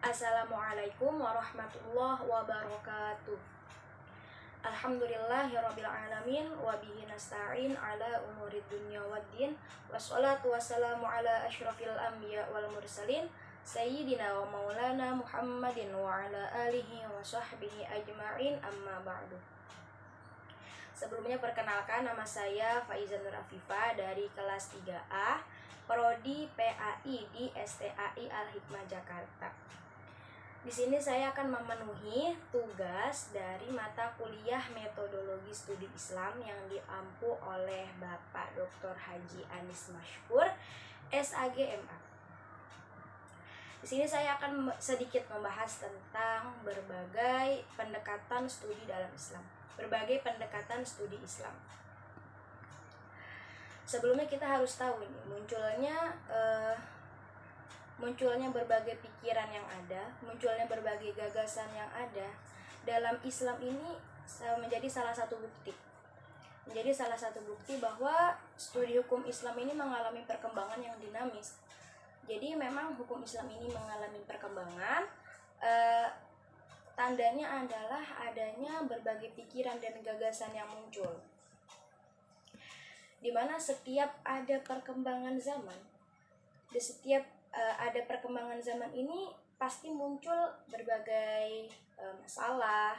Assalamualaikum warahmatullahi wabarakatuh. Alhamdulillahirabbil alamin wa bihi nasta'in ala umurid dunya waddin. Wassalatu wassalamu ala asyrafil anbiya wal mursalin sayyidina wa maulana Muhammadin wa ala alihi wa sahbihi ajma'in, amma ba'du. Sebelumnya perkenalkan, nama saya Faizan Nur Afifah dari kelas 3A Prodi PAI di STAI Al-Hikmah Jakarta. Di sini saya akan memenuhi tugas dari mata kuliah Metodologi Studi Islam yang diampu oleh Bapak Dr. Haji Anis Mashkur, SAGMA. Di sini saya akan sedikit membahas tentang berbagai pendekatan studi dalam Islam, berbagai pendekatan studi Islam. Sebelumnya kita harus tahu ini munculnya berbagai pikiran yang ada, munculnya berbagai gagasan yang ada dalam Islam ini menjadi salah satu bukti bahwa studi hukum Islam ini mengalami perkembangan yang dinamis. Jadi memang hukum Islam ini mengalami perkembangan, tandanya adalah adanya berbagai pikiran dan gagasan yang muncul, dimana setiap ada perkembangan zaman, di setiap ada perkembangan zaman ini pasti muncul berbagai masalah,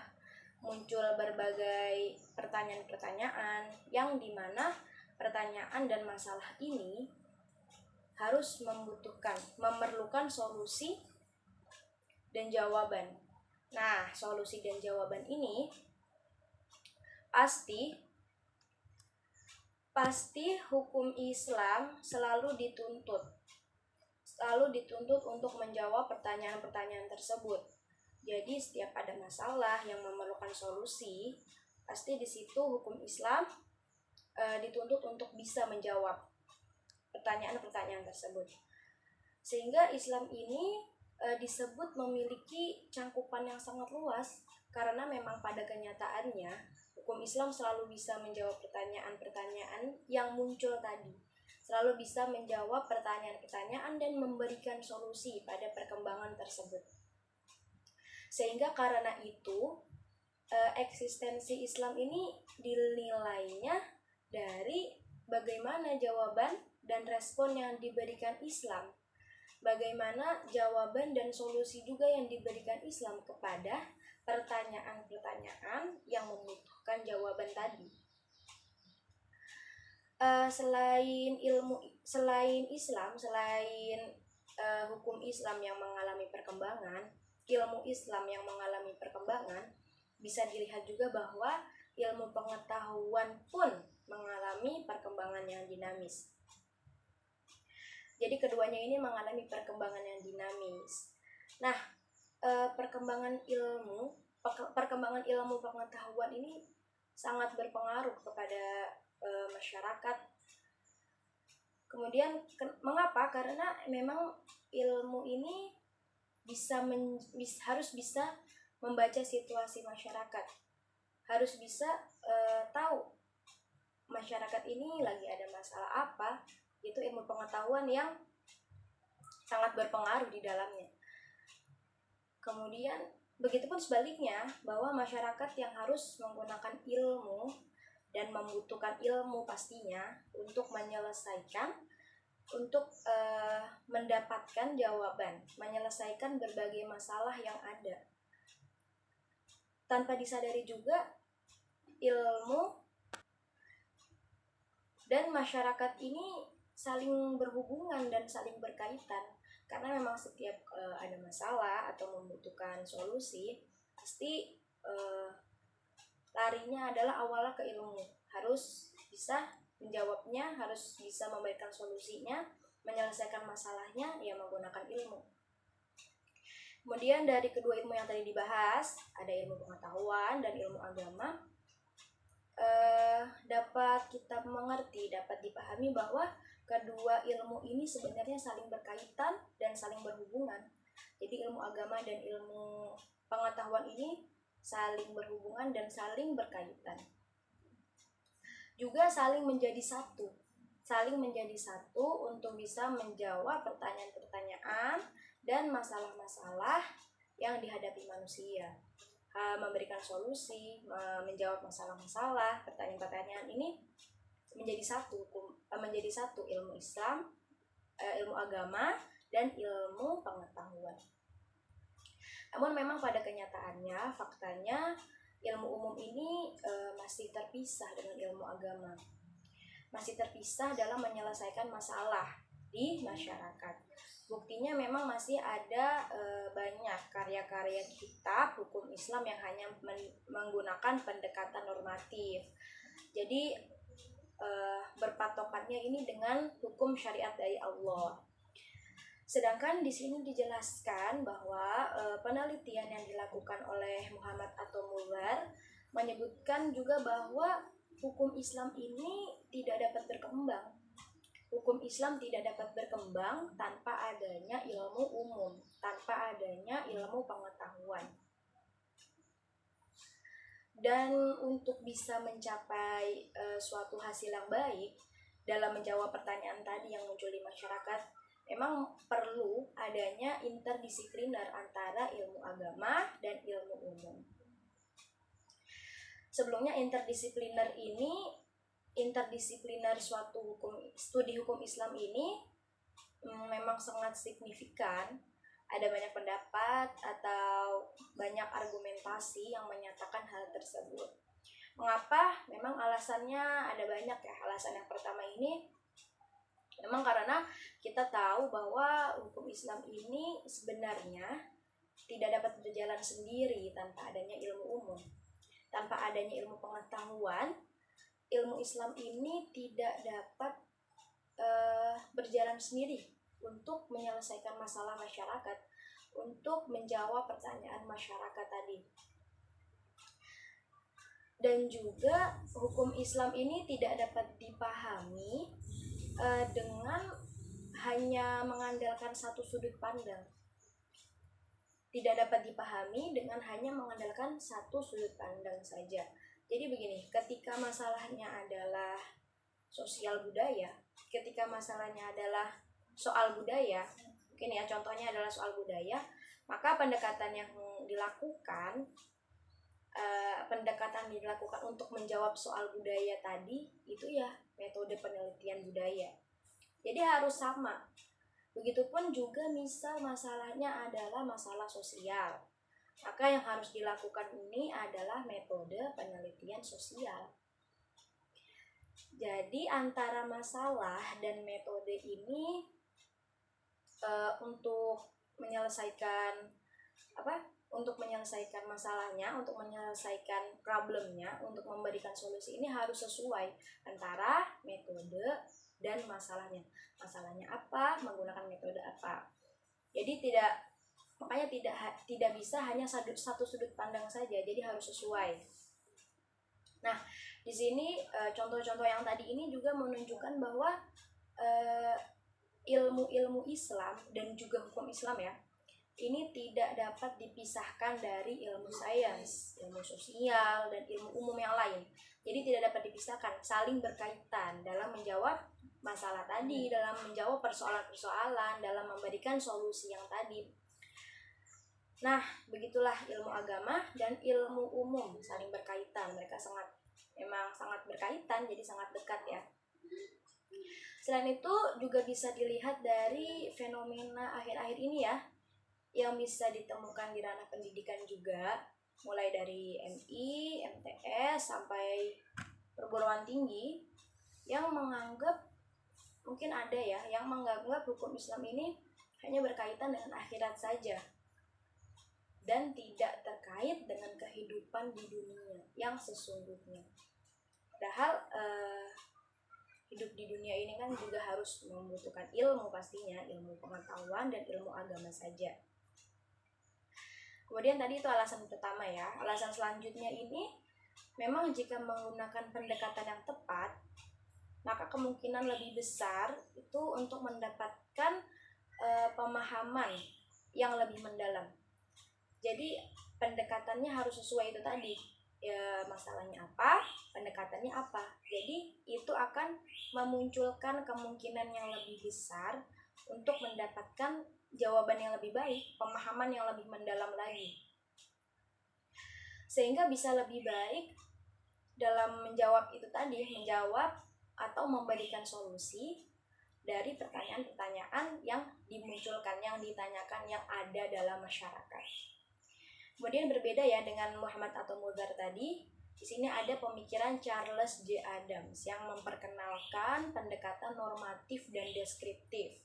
muncul berbagai pertanyaan-pertanyaan yang dimana pertanyaan dan masalah ini harus memerlukan solusi dan jawaban. Nah, solusi dan jawaban ini pasti hukum Islam selalu dituntut untuk menjawab pertanyaan-pertanyaan tersebut. Jadi setiap ada masalah yang memerlukan solusi, pasti di situ hukum Islam dituntut untuk bisa menjawab pertanyaan-pertanyaan tersebut. Sehingga Islam ini disebut memiliki cangkupan yang sangat luas, karena memang pada kenyataannya hukum Islam selalu bisa menjawab pertanyaan-pertanyaan yang muncul tadi, selalu bisa menjawab pertanyaan-pertanyaan dan memberikan solusi pada perkembangan tersebut. Sehingga karena itu eksistensi Islam ini dinilainya dari bagaimana jawaban dan respon yang diberikan Islam, bagaimana jawaban dan solusi juga yang diberikan Islam kepada pertanyaan-pertanyaan yang membutuhkan jawaban tadi. Selain hukum Islam yang mengalami perkembangan, ilmu Islam yang mengalami perkembangan, bisa dilihat juga bahwa ilmu pengetahuan pun mengalami perkembangan yang dinamis. Jadi keduanya ini mengalami perkembangan yang dinamis. Nah, perkembangan ilmu pengetahuan ini sangat berpengaruh kepada masyarakat. Kemudian mengapa? Karena memang ilmu ini harus bisa membaca situasi masyarakat, harus bisa tahu masyarakat ini lagi ada masalah apa. Itu ilmu pengetahuan yang sangat berpengaruh di dalamnya. Kemudian begitupun sebaliknya, bahwa masyarakat yang harus menggunakan ilmu dan membutuhkan ilmu pastinya untuk mendapatkan jawaban, menyelesaikan berbagai masalah yang ada. Tanpa disadari juga, ilmu dan masyarakat ini saling berhubungan dan saling berkaitan, karena memang setiap ada masalah atau membutuhkan solusi, pasti larinya adalah awalnya ke ilmu. Harus bisa menjawabnya, harus bisa memberikan solusinya, menyelesaikan masalahnya ya menggunakan ilmu. Kemudian dari kedua ilmu yang tadi dibahas, ada ilmu pengetahuan dan ilmu agama, dapat kita mengerti, dapat dipahami bahwa kedua ilmu ini sebenarnya saling berkaitan dan saling berhubungan. Jadi ilmu agama dan ilmu pengetahuan ini saling berhubungan dan saling berkaitan. Juga saling menjadi satu untuk bisa menjawab pertanyaan-pertanyaan dan masalah-masalah yang dihadapi manusia. Memberikan solusi, menjawab masalah-masalah, pertanyaan-pertanyaan ini menjadi satu ilmu Islam, ilmu agama, dan ilmu pengetahuan. Namun memang pada kenyataannya, faktanya ilmu umum ini masih terpisah dengan ilmu agama. Masih terpisah dalam menyelesaikan masalah di masyarakat. Buktinya memang masih ada banyak karya-karya kitab hukum Islam yang hanya menggunakan pendekatan normatif. Jadi berpatokannya ini dengan hukum syariat dari Allah. Sedangkan di sini dijelaskan bahwa penelitian yang dilakukan oleh Muhammad At-Tomullah menyebutkan juga bahwa hukum Islam ini tidak dapat berkembang. Hukum Islam tidak dapat berkembang tanpa adanya ilmu umum, tanpa adanya ilmu pengetahuan. Dan untuk bisa mencapai suatu hasil yang baik dalam menjawab pertanyaan tadi yang muncul di masyarakat, memang perlu adanya interdisipliner antara ilmu agama dan ilmu umum. Sebelumnya interdisipliner suatu studi hukum Islam ini memang sangat signifikan. Ada banyak pendapat atau banyak argumentasi yang menyatakan hal tersebut. Mengapa? Memang alasannya ada banyak ya. Alasan yang pertama ini memang karena kita tahu bahwa hukum Islam ini sebenarnya tidak dapat berjalan sendiri tanpa adanya ilmu umum. Tanpa adanya ilmu pengetahuan, ilmu Islam ini tidak dapat berjalan sendiri untuk menyelesaikan masalah masyarakat, untuk menjawab pertanyaan masyarakat tadi. Dan juga hukum Islam ini tidak dapat dipahami dengan hanya mengandalkan satu sudut pandang. Tidak dapat dipahami dengan hanya mengandalkan satu sudut pandang saja. Jadi begini, ketika masalahnya adalah sosial budaya, ketika masalahnya adalah soal budaya, mungkin ya contohnya adalah soal budaya, maka pendekatan yang dilakukan untuk menjawab soal budaya tadi itu ya metode penelitian budaya. Jadi harus sama. Begitupun juga misal masalahnya adalah masalah sosial, maka yang harus dilakukan ini adalah metode penelitian sosial. Jadi antara masalah dan metode ini untuk menyelesaikan masalahnya, untuk menyelesaikan problemnya, untuk memberikan solusi ini harus sesuai antara metode dan masalahnya. Masalahnya apa, menggunakan metode apa. Jadi tidak bisa hanya satu sudut pandang saja, jadi harus sesuai. Nah, di sini contoh-contoh yang tadi ini juga menunjukkan bahwa ilmu-ilmu Islam dan juga hukum Islam ya, ini tidak dapat dipisahkan dari ilmu sains, ilmu sosial, dan ilmu umum yang lain. Jadi tidak dapat dipisahkan, saling berkaitan dalam menjawab masalah tadi, dalam menjawab persoalan-persoalan, dalam memberikan solusi yang tadi. Nah, begitulah ilmu agama dan ilmu umum saling berkaitan. Mereka memang sangat berkaitan, jadi sangat dekat ya. Selain itu juga bisa dilihat dari fenomena akhir-akhir ini ya, yang bisa ditemukan di ranah pendidikan juga, mulai dari MI, MTS, sampai perguruan tinggi, yang menganggap, mungkin ada ya, yang menganggap hukum Islam ini hanya berkaitan dengan akhirat saja, dan tidak terkait dengan kehidupan di dunia yang sesungguhnya. Padahal hidup di dunia ini kan juga harus membutuhkan ilmu pastinya, ilmu pengetahuan dan ilmu agama saja. Kemudian tadi itu alasan pertama ya. Alasan selanjutnya ini, memang jika menggunakan pendekatan yang tepat, maka kemungkinan lebih besar itu untuk mendapatkan pemahaman yang lebih mendalam. Jadi pendekatannya harus sesuai itu tadi. Ya, masalahnya apa, pendekatannya apa. Jadi itu akan memunculkan kemungkinan yang lebih besar untuk mendapatkan jawaban yang lebih baik, pemahaman yang lebih mendalam lagi, sehingga bisa lebih baik dalam menjawab itu tadi, menjawab atau memberikan solusi dari pertanyaan-pertanyaan yang dimunculkan, yang ditanyakan, yang ada dalam masyarakat. Kemudian berbeda ya dengan Muhammad atau Mulder tadi, di sini ada pemikiran Charles J. Adams yang memperkenalkan pendekatan normatif dan deskriptif.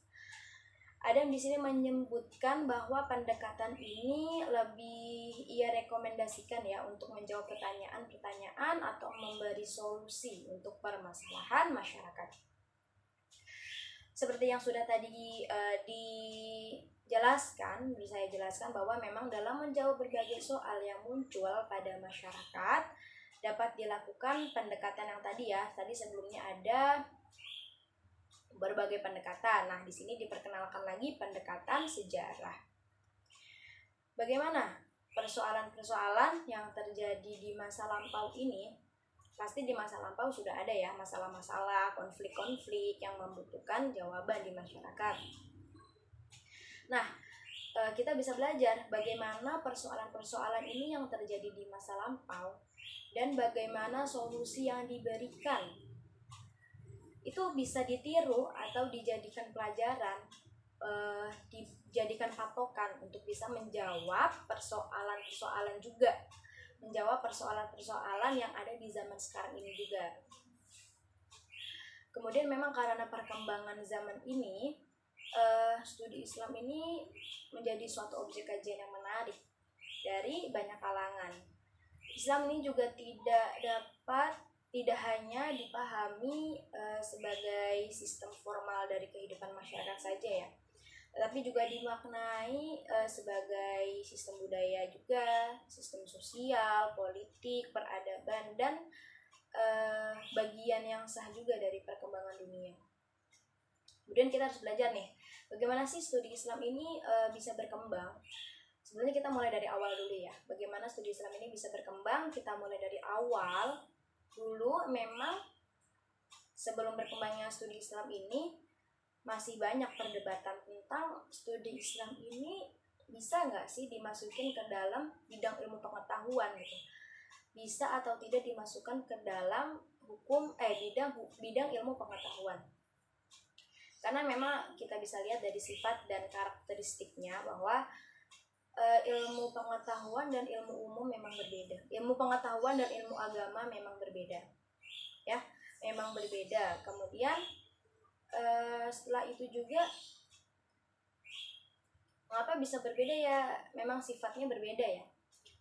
Adam di sini menyebutkan bahwa pendekatan ini lebih ia rekomendasikan ya untuk menjawab pertanyaan-pertanyaan atau memberi solusi untuk permasalahan masyarakat. Seperti yang sudah tadi dijelaskan, bisa saya jelaskan bahwa memang dalam menjawab berbagai soal yang muncul pada masyarakat dapat dilakukan pendekatan yang tadi ya. Tadi sebelumnya ada berbagai pendekatan. Nah, di sini diperkenalkan lagi pendekatan sejarah. Bagaimana persoalan-persoalan yang terjadi di masa lampau ini? Pasti di masa lampau sudah ada ya masalah-masalah, konflik-konflik yang membutuhkan jawaban di masyarakat. Nah, kita bisa belajar bagaimana persoalan-persoalan ini yang terjadi di masa lampau dan bagaimana solusi yang diberikan. Itu bisa ditiru atau dijadikan pelajaran, dijadikan patokan untuk bisa menjawab persoalan-persoalan juga, menjawab persoalan-persoalan yang ada di zaman sekarang ini juga. Kemudian memang karena perkembangan zaman ini, studi Islam ini menjadi suatu objek kajian yang menarik dari banyak kalangan. Islam ini juga tidak hanya dipahami sebagai sistem formal dari kehidupan masyarakat saja ya, tetapi juga dimaknai sebagai sistem budaya juga, sistem sosial, politik, peradaban, dan bagian yang sah juga dari perkembangan dunia. Kemudian kita harus belajar nih, bagaimana sih studi Islam ini bisa berkembang. Sebenarnya kita mulai dari awal dulu ya, bagaimana studi Islam ini bisa berkembang. Kita mulai dari awal dulu. Memang sebelum berkembangnya studi Islam ini masih banyak perdebatan tentang studi Islam ini bisa nggak sih dimasukin ke dalam bidang ilmu pengetahuan gitu, bisa atau tidak dimasukkan ke dalam bidang ilmu pengetahuan. Karena memang kita bisa lihat dari sifat dan karakteristiknya bahwa ilmu pengetahuan dan ilmu umum memang berbeda. Ilmu pengetahuan dan ilmu agama memang berbeda. Ya, memang berbeda. Kemudian setelah itu juga mengapa bisa berbeda ya? Memang sifatnya berbeda ya.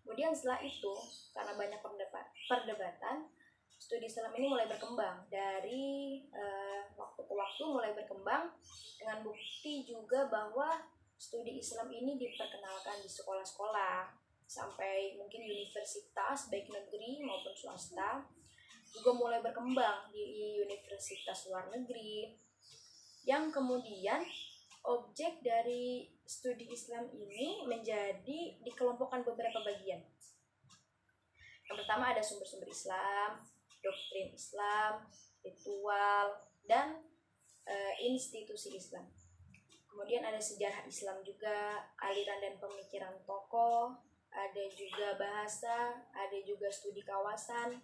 Kemudian setelah itu karena banyak perdebatan, studi Islam ini mulai berkembang dari waktu ke waktu, mulai berkembang dengan bukti juga bahwa studi Islam ini diperkenalkan di sekolah-sekolah sampai mungkin universitas baik negeri maupun swasta, juga mulai berkembang di universitas luar negeri, yang kemudian objek dari studi Islam ini menjadi dikelompokkan beberapa bagian. Yang pertama ada sumber-sumber Islam, doktrin Islam, ritual, dan institusi Islam. Kemudian ada sejarah Islam juga, aliran dan pemikiran tokoh, ada juga bahasa, ada juga studi kawasan.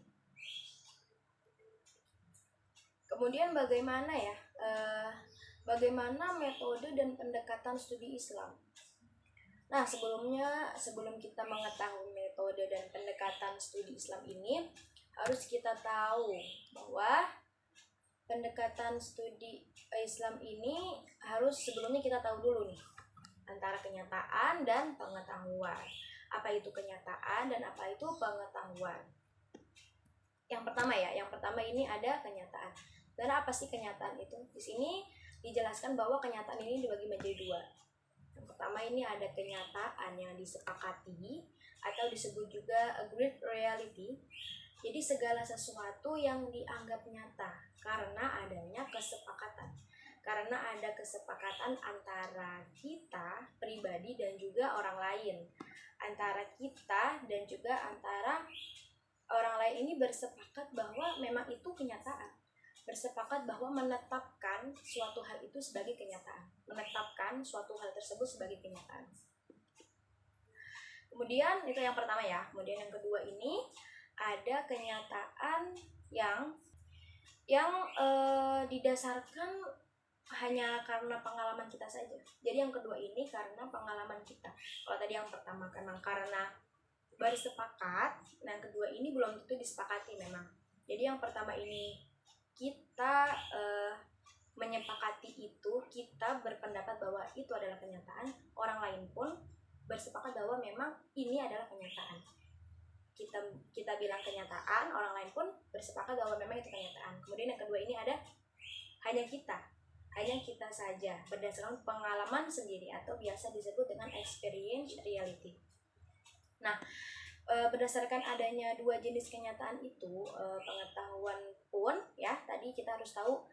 Kemudian bagaimana ya? Bagaimana metode dan pendekatan studi Islam? Nah, sebelum kita mengetahui metode dan pendekatan studi Islam ini, harus kita tahu bahwa pendekatan studi Islam ini harus sebelumnya kita tahu dulu nih antara kenyataan dan pengetahuan. Apa itu kenyataan dan apa itu pengetahuan? Yang pertama ini ada kenyataan. Dan apa sih kenyataan itu? Di sini dijelaskan bahwa kenyataan ini dibagi menjadi dua. Yang pertama ini ada kenyataan yang disepakati atau disebut juga agreed reality. Jadi segala sesuatu yang dianggap nyata karena adanya kesepakatan. Karena ada kesepakatan antara kita pribadi dan juga orang lain. Antara kita dan juga antara orang lain ini bersepakat bahwa memang itu kenyataan. bersepakat bahwa menetapkan suatu hal itu sebagai kenyataan, menetapkan suatu hal tersebut sebagai kenyataan. Kemudian itu yang pertama ya. Kemudian yang kedua ini ada kenyataan yang didasarkan hanya karena pengalaman kita saja. Jadi yang kedua ini karena pengalaman kita. Kalau tadi yang pertama karena bersepakat, nah yang kedua ini belum tentu disepakati memang. Jadi yang pertama ini kita menyepakati itu, kita berpendapat bahwa itu adalah kenyataan, orang lain pun bersepakat bahwa memang ini adalah kenyataan. Kita bilang kenyataan, orang lain pun bersepakat bahwa memang itu kenyataan. Kemudian yang kedua ini ada hanya kita saja berdasarkan pengalaman sendiri atau biasa disebut dengan experience reality. Nah, berdasarkan adanya dua jenis kenyataan itu, pengetahuan pun ya, tadi kita harus tahu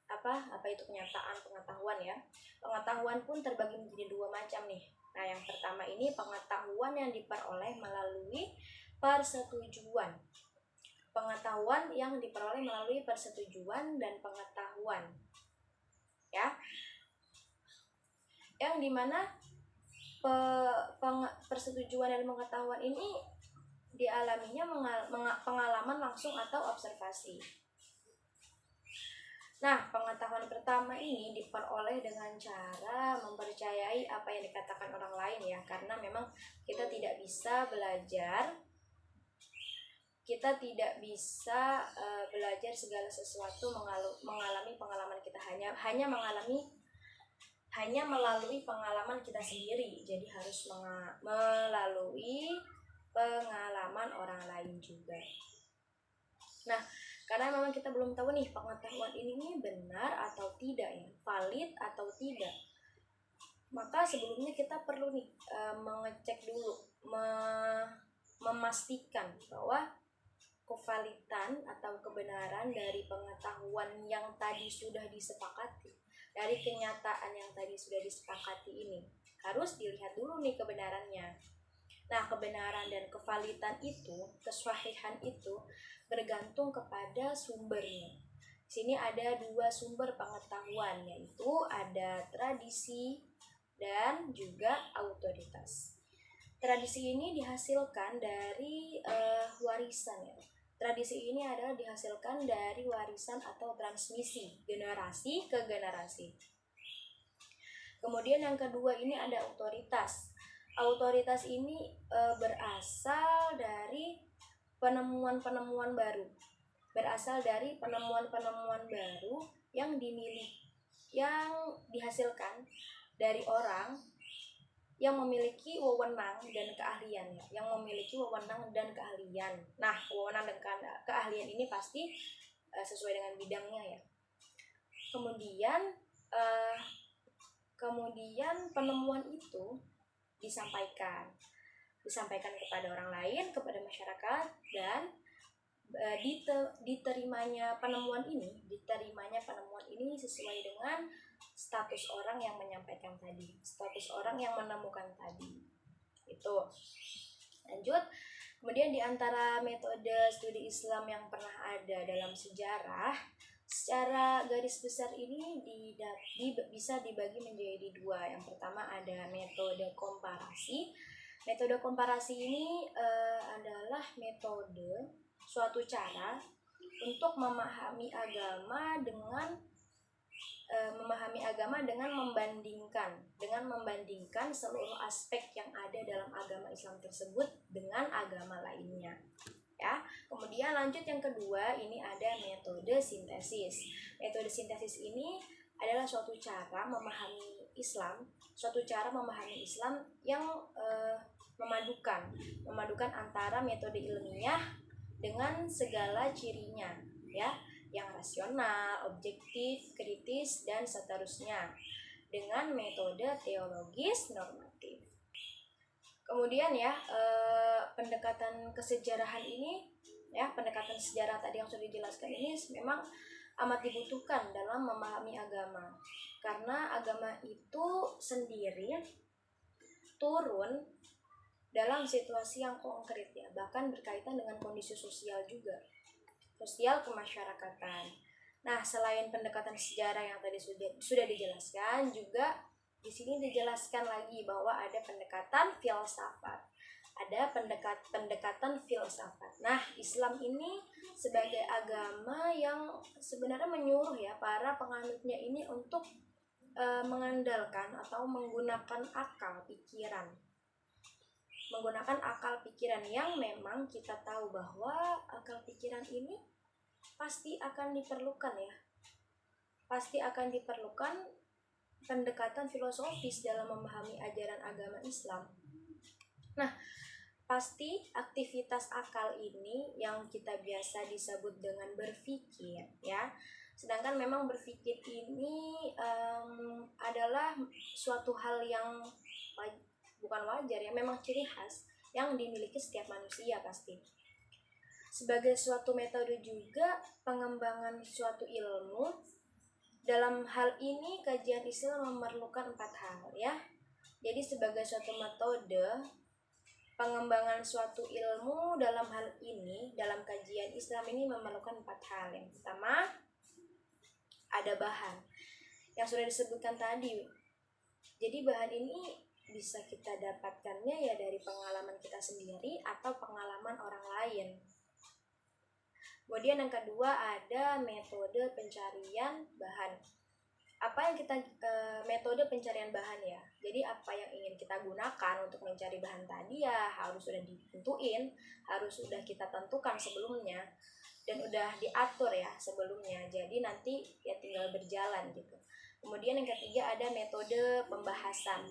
apa itu kenyataan, pengetahuan ya. Pengetahuan pun terbagi menjadi dua macam nih. Nah, yang pertama ini pengetahuan yang diperoleh melalui persetujuan. Pengetahuan yang diperoleh melalui persetujuan dan pengetahuan. Ya. Yang dimana persetujuan dan pengetahuan ini dialaminya pengalaman langsung atau observasi. Nah, pengetahuan pertama ini diperoleh dengan cara mempercayai apa yang dikatakan orang lain ya, karena memang kita tidak bisa belajar belajar segala sesuatu mengalami pengalaman kita, hanya melalui pengalaman kita sendiri. Jadi harus melalui pengalaman orang lain juga. Nah, karena memang kita belum tahu nih pengetahuan ini benar atau tidak ya, valid atau tidak, maka sebelumnya kita perlu nih mengecek dulu, memastikan bahwa kevalidan atau kebenaran dari pengetahuan yang tadi sudah disepakati, dari kenyataan yang tadi sudah disepakati ini harus dilihat dulu nih kebenarannya. Nah, kebenaran dan kevalidan itu, kesahihan itu bergantung kepada sumbernya. Di sini ada dua sumber pengetahuan, yaitu ada tradisi dan juga autoritas. Tradisi ini dihasilkan dari warisan ya. Tradisi ini adalah dihasilkan dari warisan atau transmisi generasi ke generasi. Kemudian yang kedua ini ada autoritas. Autoritas ini berasal dari penemuan-penemuan baru. Yang dihasilkan dari orang yang memiliki wewenang dan keahlian ya, Nah, wewenang dan keahlian ini pasti sesuai dengan bidangnya ya. Kemudian penemuan itu disampaikan kepada orang lain, kepada masyarakat, dan diterimanya penemuan ini sesuai dengan status orang yang menyampaikan tadi, status orang yang menemukan tadi. Itu. Lanjut. Kemudian di antara metode studi Islam yang pernah ada dalam sejarah, secara garis besar ini bisa dibagi menjadi dua. Yang pertama ada metode komparasi. Metode komparasi ini adalah metode suatu cara untuk memahami agama dengan membandingkan seluruh aspek yang ada dalam agama Islam tersebut dengan agama lainnya. Ya. Kemudian lanjut yang kedua, ini ada metode sintesis. Metode sintesis ini adalah suatu cara memahami Islam yang memadukan antara metode ilmiah dengan segala cirinya ya, yang rasional, objektif, kritis, dan seterusnya, dengan metode teologis normatif. Kemudian ya, pendekatan kesejarahan ini ya, pendekatan sejarah tadi yang sudah dijelaskan ini memang amat dibutuhkan dalam memahami agama, karena agama itu sendiri turun dalam situasi yang konkret ya, bahkan berkaitan dengan kondisi sosial juga, sosial kemasyarakatan. Nah, selain pendekatan sejarah yang tadi sudah dijelaskan, juga di sini dijelaskan lagi bahwa ada pendekatan filsafat. Ada pendekatan filsafat. Nah, Islam ini sebagai agama yang sebenarnya menyuruh ya para penganutnya ini untuk mengandalkan atau menggunakan akal pikiran. Menggunakan akal pikiran yang memang kita tahu bahwa akal pikiran ini pasti akan diperlukan ya. Pasti akan diperlukan pendekatan filosofis dalam memahami ajaran agama Islam. Nah, pasti aktivitas akal ini yang kita biasa disebut dengan berpikir ya. Sedangkan memang berpikir ini adalah suatu hal yang bukan wajar ya, memang ciri khas yang dimiliki setiap manusia pasti. Sebagai suatu metode juga pengembangan suatu ilmu, dalam hal ini kajian Islam memerlukan 4 hal ya. Jadi sebagai suatu metode pengembangan suatu ilmu dalam hal ini, dalam kajian Islam ini memerlukan 4 hal. Yang pertama, ada bahan yang sudah disebutkan tadi. Jadi bahan ini bisa kita dapatkannya ya dari pengalaman kita sendiri atau pengalaman orang lain. Kemudian yang kedua ada metode pencarian bahan. Apa yang kita metode pencarian bahan ya. Jadi apa yang ingin kita gunakan untuk mencari bahan tadi ya harus sudah ditentuin, harus sudah kita tentukan sebelumnya dan udah diatur ya sebelumnya. Jadi nanti ya tinggal berjalan gitu. Kemudian yang ketiga ada metode pembahasan.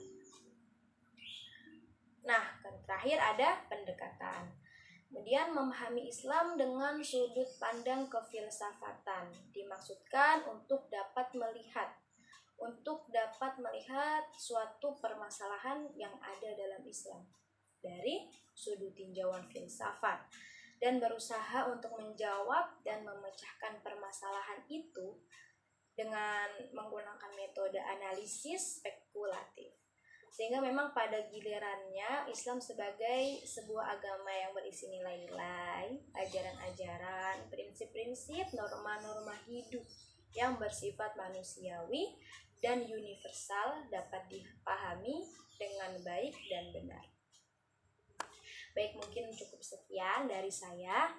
Nah, terakhir ada pendekatan. Kemudian memahami Islam dengan sudut pandang kefilsafatan dimaksudkan untuk dapat melihat suatu permasalahan yang ada dalam Islam dari sudut tinjauan filsafat dan berusaha untuk menjawab dan memecahkan permasalahan itu dengan menggunakan metode analisis spekulatif. Sehingga memang pada gilirannya Islam sebagai sebuah agama yang berisi nilai-nilai, ajaran-ajaran, prinsip-prinsip, norma-norma hidup yang bersifat manusiawi dan universal dapat dipahami dengan baik dan benar. Baik, mungkin cukup sekian dari saya.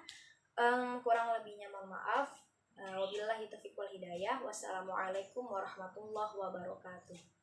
Kurang lebihnya mohon maaf. Wabillahi taufiq wal hidayah. Wassalamualaikum warahmatullahi wabarakatuh.